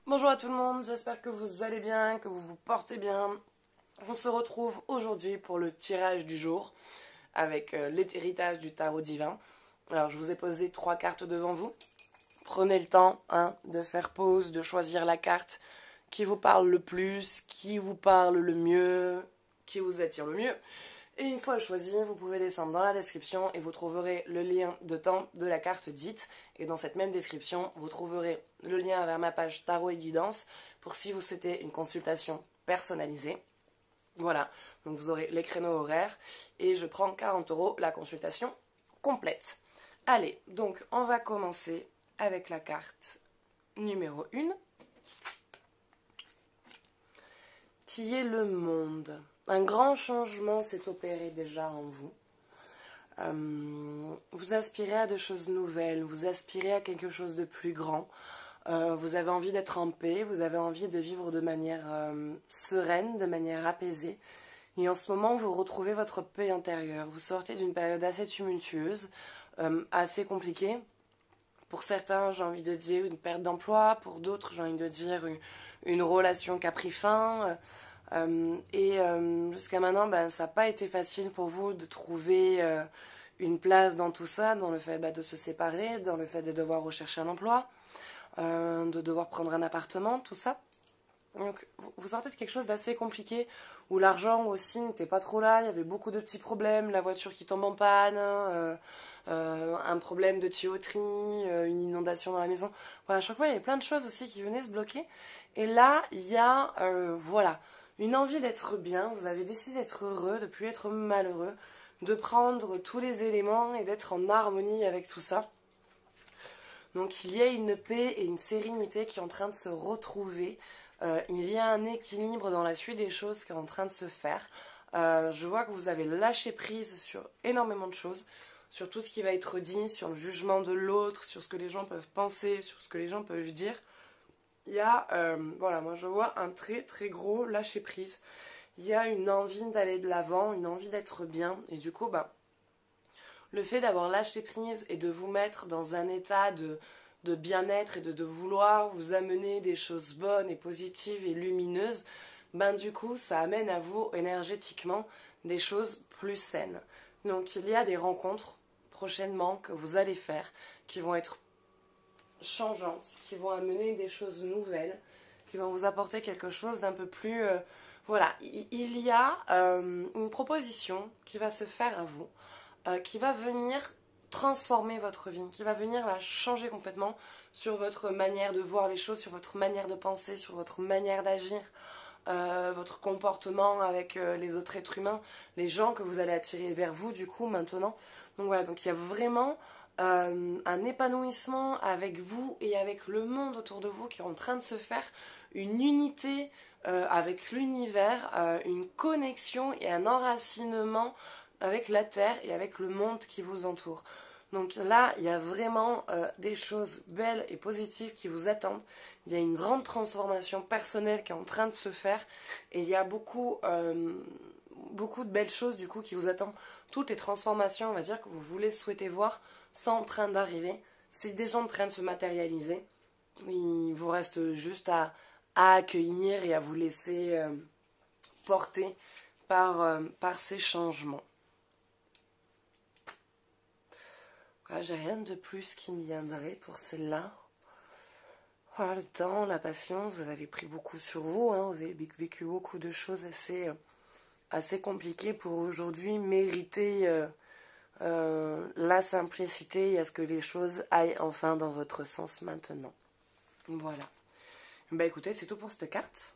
Bonjour à tout le monde, j'espère que vous allez bien, que vous vous portez bien. On se retrouve aujourd'hui pour le tirage du jour avec l'héritage du tarot divin. Alors je vous ai posé 3 cartes devant vous. Prenez le temps de faire pause, de choisir la carte qui vous parle le plus, qui vous parle le mieux, qui vous attire le mieux. Et une fois choisi, vous pouvez descendre dans la description et vous trouverez le lien de temps de la carte dite. Et dans cette même description, vous trouverez le lien vers ma page Tarot et Guidance pour si vous souhaitez une consultation personnalisée. Voilà, donc vous aurez les créneaux horaires et je prends 40 € la consultation complète. Allez, donc on va commencer avec la carte numéro 1 qui est le monde. Un grand changement s'est opéré déjà en vous. Vous aspirez à de choses nouvelles, vous aspirez à quelque chose de plus grand. Vous avez envie d'être en paix, vous avez envie de vivre de manière sereine, de manière apaisée. Et en ce moment, vous retrouvez votre paix intérieure. Vous sortez d'une période assez tumultueuse, assez compliquée. Pour certains, j'ai envie de dire une perte d'emploi. Pour d'autres, j'ai envie de dire une relation qui a pris fin. Jusqu'à maintenant, ça n'a pas été facile pour vous de trouver une place dans tout ça, dans le fait de se séparer, dans le fait de devoir rechercher un emploi, de devoir prendre un appartement, tout ça. Donc vous sortez de quelque chose d'assez compliqué, où l'argent aussi n'était pas trop là, il y avait beaucoup de petits problèmes, la voiture qui tombe en panne, un problème de tuyauterie, une inondation dans la maison. Voilà, à chaque fois il y avait plein de choses aussi qui venaient se bloquer. Et là, il y a, voilà, une envie d'être bien, vous avez décidé d'être heureux, de ne plus être malheureux, de prendre tous les éléments et d'être en harmonie avec tout ça. Donc il y a une paix et une sérénité qui est en train de se retrouver. Il y a un équilibre dans la suite des choses qui est en train de se faire. Je vois que vous avez lâché prise sur énormément de choses, sur tout ce qui va être dit, sur le jugement de l'autre, sur ce que les gens peuvent penser, sur ce que les gens peuvent dire. Il y a, voilà, moi je vois un très très gros lâcher prise. Il y a une envie d'aller de l'avant, une envie d'être bien. Et du coup, le fait d'avoir lâché prise et de vous mettre dans un état de bien-être et de vouloir vous amener des choses bonnes et positives et lumineuses, du coup, ça amène à vous énergétiquement des choses plus saines. Donc, il y a des rencontres prochainement que vous allez faire qui vont être changeantes, qui vont amener des choses nouvelles, qui vont vous apporter quelque chose d'un peu plus... voilà, il y a une proposition qui va se faire à vous, qui va venir transformer votre vie, qui va venir la changer complètement sur votre manière de voir les choses, sur votre manière de penser, sur votre manière d'agir, votre comportement avec les autres êtres humains, les gens que vous allez attirer vers vous du coup maintenant. Donc voilà, donc il y a vraiment un épanouissement avec vous et avec le monde autour de vous qui est en train de se faire, une unité avec l'univers, une connexion et un enracinement avec la Terre et avec le monde qui vous entoure. Donc là, il y a vraiment des choses belles et positives qui vous attendent. Il y a une grande transformation personnelle qui est en train de se faire et il y a beaucoup de belles choses du coup qui vous attendent. Toutes les transformations, on va dire, que vous voulez souhaiter voir sont en train d'arriver. C'est déjà en train de se matérialiser. Il vous reste juste à accueillir et à vous laisser porter par ces changements. Voilà, j'ai rien de plus qui me viendrait pour celle-là. Voilà, le temps, la patience, vous avez pris beaucoup sur vous, vous avez vécu beaucoup de choses assez compliquées pour aujourd'hui mériter la simplicité et à ce que les choses aillent enfin dans votre sens maintenant. Voilà. Écoutez, c'est tout pour cette carte.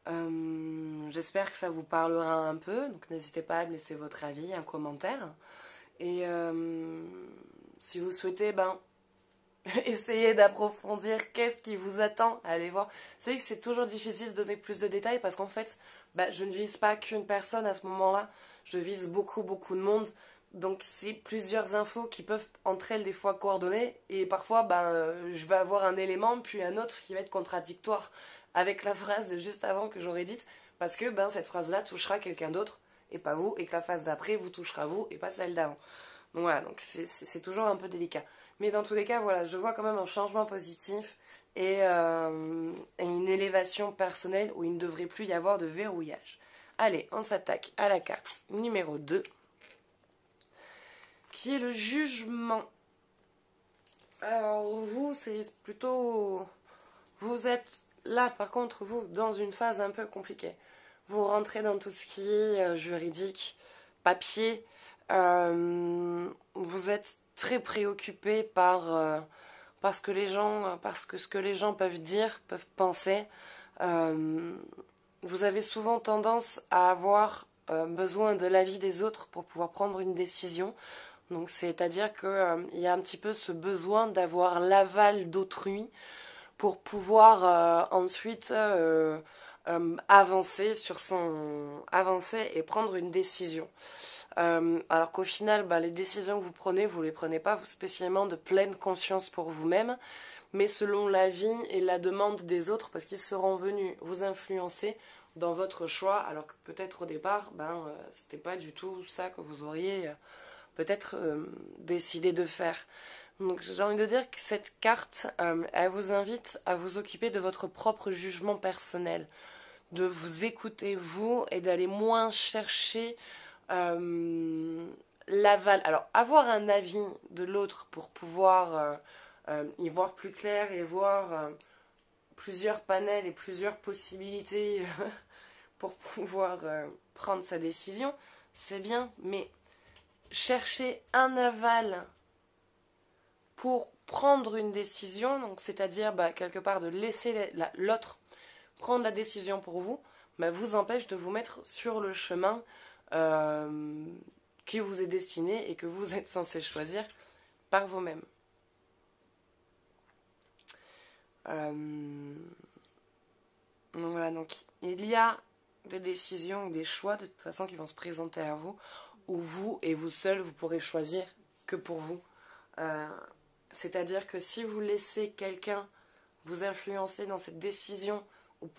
J'espère que ça vous parlera un peu, donc n'hésitez pas à me laisser votre avis, un commentaire. Et si vous souhaitez, essayez d'approfondir qu'est-ce qui vous attend, allez voir. C'est vrai que c'est toujours difficile de donner plus de détails parce qu'en fait, je ne vise pas qu'une personne à ce moment-là, je vise beaucoup de monde. Donc c'est plusieurs infos qui peuvent entre elles des fois coordonner et parfois je vais avoir un élément puis un autre qui va être contradictoire avec la phrase de juste avant que j'aurais dite parce que cette phrase-là touchera quelqu'un d'autre et pas vous et que la phrase d'après vous touchera vous et pas celle d'avant. Donc voilà, donc c'est toujours un peu délicat. Mais dans tous les cas, voilà, je vois quand même un changement positif et une élévation personnelle où il ne devrait plus y avoir de verrouillage. Allez, on s'attaque à la carte numéro 2, qui est le jugement. Alors, vous, c'est plutôt... Vous êtes là, par contre, vous, dans une phase un peu compliquée. Vous rentrez dans tout ce qui est juridique, papier. Vous êtes très préoccupé par ce que ce que les gens peuvent dire, peuvent penser. Vous avez souvent tendance à avoir besoin de l'avis des autres pour pouvoir prendre une décision. Donc, c'est-à-dire qu'il y a un petit peu ce besoin d'avoir l'aval d'autrui pour pouvoir ensuite avancer et prendre une décision. Alors qu'au final, les décisions que vous les prenez pas spécialement de pleine conscience pour vous-même, mais selon l'avis et la demande des autres, parce qu'ils seront venus vous influencer dans votre choix, alors que peut-être au départ, c'était pas du tout ça que vous auriez peut-être décidé de faire. Donc j'ai envie de dire que cette carte, elle vous invite à vous occuper de votre propre jugement personnel, de vous écouter vous et d'aller moins chercher l'aval. Alors avoir un avis de l'autre pour pouvoir y voir plus clair et voir plusieurs panels et plusieurs possibilités pour pouvoir prendre sa décision, c'est bien, mais chercher un aval pour prendre une décision, donc c'est-à-dire quelque part de laisser l'autre prendre la décision pour vous, vous empêche de vous mettre sur le chemin qui vous est destiné et que vous êtes censé choisir par vous-même. Donc voilà, donc il y a des décisions, des choix de toute façon qui vont se présenter à vous, où vous et vous seul vous pourrez choisir que pour vous. C'est-à-dire que si vous laissez quelqu'un vous influencer dans cette décision ou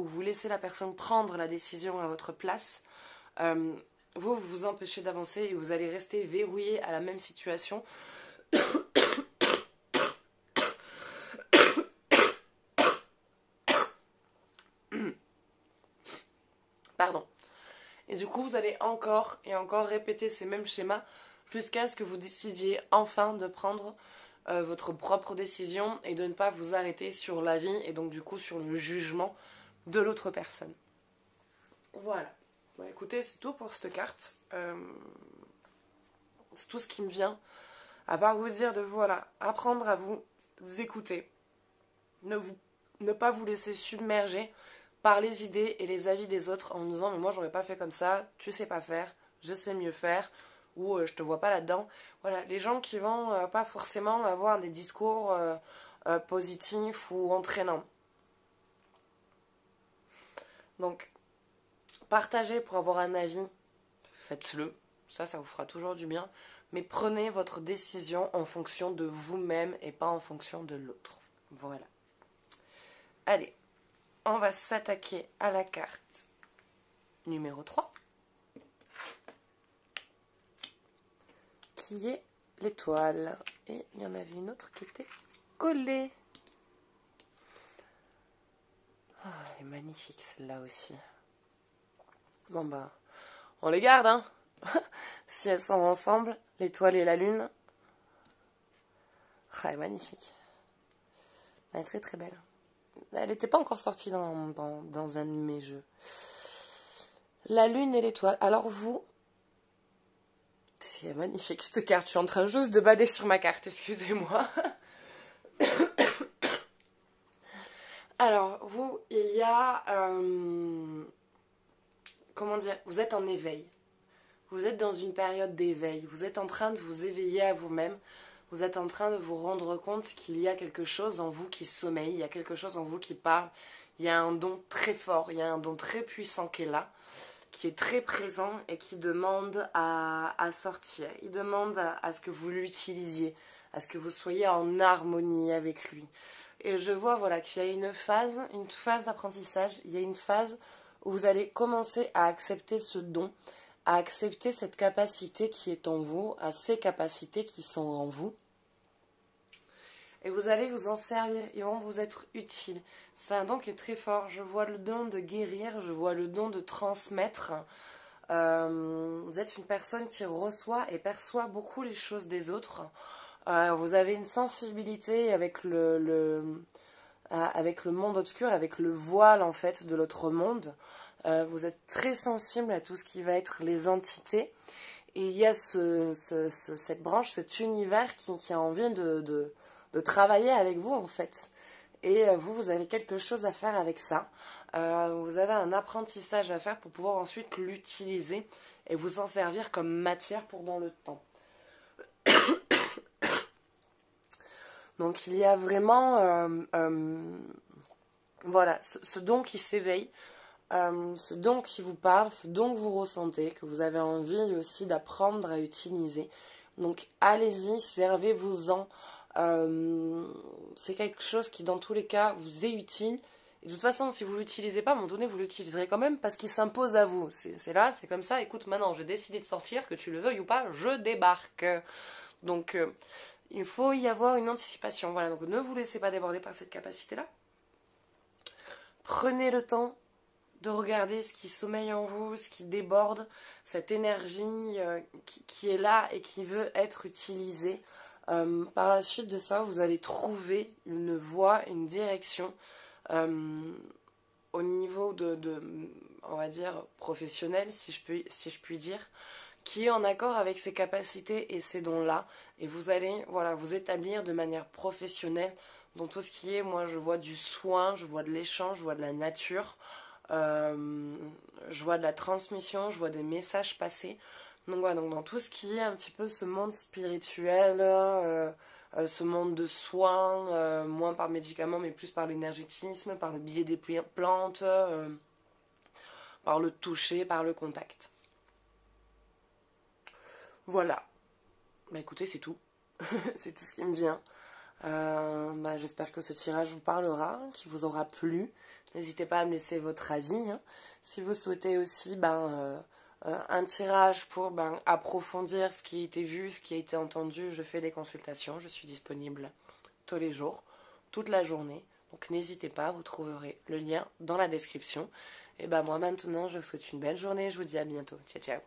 vous laissez la personne prendre la décision à votre place, vous vous empêchez d'avancer et vous allez rester verrouillé à la même situation. Pardon. Et du coup, vous allez encore et encore répéter ces mêmes schémas jusqu'à ce que vous décidiez enfin de prendre votre propre décision et de ne pas vous arrêter sur l'avis et donc du coup sur le jugement de l'autre personne. Voilà. Bon, écoutez, c'est tout pour cette carte. C'est tout ce qui me vient. À part vous dire de apprendre à vous écouter. Ne pas vous laisser submerger par les idées et les avis des autres en disant « moi j'aurais pas fait comme ça, tu sais pas faire, je sais mieux faire » ou je te vois pas là-dedans. Voilà, les gens qui vont pas forcément avoir des discours positifs ou entraînants. Donc, partagez pour avoir un avis, faites-le, ça vous fera toujours du bien, mais prenez votre décision en fonction de vous-même et pas en fonction de l'autre. Voilà. Allez, on va s'attaquer à la carte numéro 3. Qui est l'étoile. Et il y en avait une autre qui était collée. Oh, elle est magnifique celle-là aussi. Bon on les garde, hein. Si elles sont ensemble, l'étoile et la lune. Ah, elle est magnifique. Elle est très très belle. Elle n'était pas encore sortie dans un de mes jeux. La lune et l'étoile. Alors vous... C'est magnifique cette carte. Je suis en train juste de bader sur ma carte, excusez-moi. Alors, vous, il y a... comment dire? Vous êtes en éveil. Vous êtes dans une période d'éveil. Vous êtes en train de vous éveiller à vous-même. Vous êtes en train de vous rendre compte qu'il y a quelque chose en vous qui sommeille. Il y a quelque chose en vous qui parle. Il y a un don très fort. Il y a un don très puissant qui est là, qui est très présent et qui demande à sortir. Il demande à ce que vous l'utilisiez, à ce que vous soyez en harmonie avec lui. Et je vois qu'il y a une phase d'apprentissage, il y a une phase où vous allez commencer à accepter ce don, à accepter cette capacité qui est en vous, à ces capacités qui sont en vous. et vous allez vous en servir, ils vont vous être utiles. C'est un don qui est très fort. Je vois le don de guérir, je vois le don de transmettre. Vous êtes une personne qui reçoit et perçoit beaucoup les choses des autres. Vous avez une sensibilité avec avec le monde obscur, avec le voile en fait de l'autre monde. Vous êtes très sensible à tout ce qui va être les entités. Et il y a cette branche, cet univers qui a envie de travailler avec vous en fait. Et vous avez quelque chose à faire avec ça. Vous avez un apprentissage à faire pour pouvoir ensuite l'utiliser et vous en servir comme matière pour dans le temps. Donc il y a vraiment voilà, ce don qui s'éveille, ce don qui vous parle, ce don que vous ressentez, que vous avez envie aussi d'apprendre à utiliser. Donc allez-y, servez-vous-en. C'est quelque chose qui dans tous les cas vous est utile. Et de toute façon, si vous ne l'utilisez pas, à un moment donné, vous l'utiliserez quand même parce qu'il s'impose à vous. C'est là, c'est comme ça. Écoute, maintenant, j'ai décidé de sortir, que tu le veuilles ou pas, je débarque. Donc, il faut y avoir une anticipation. Voilà, donc ne vous laissez pas déborder par cette capacité-là. Prenez le temps de regarder ce qui sommeille en vous, ce qui déborde, cette énergie qui est là et qui veut être utilisée. Par la suite de ça, vous allez trouver une voie, une direction au niveau on va dire, professionnel, si je puis dire, qui est en accord avec ses capacités et ses dons-là. Et vous allez voilà, vous établir de manière professionnelle dans tout ce qui est, moi je vois du soin, je vois de l'échange, je vois de la nature, je vois de la transmission, je vois des messages passés. Donc voilà, donc dans tout ce qui est un petit peu ce monde spirituel, ce monde de soins, moins par médicaments mais plus par l'énergétisme, par le biais des plantes, par le toucher, par le contact. Voilà. Bah écoutez, c'est tout. C'est tout ce qui me vient. J'espère que ce tirage vous parlera, qu'il vous aura plu. N'hésitez pas à me laisser votre avis. Hein. Si vous souhaitez aussi un tirage pour approfondir ce qui a été vu, ce qui a été entendu, je fais des consultations. Je suis disponible tous les jours, toute la journée. Donc n'hésitez pas, vous trouverez le lien dans la description. Et moi maintenant, je vous souhaite une belle journée. Je vous dis à bientôt. Ciao, ciao.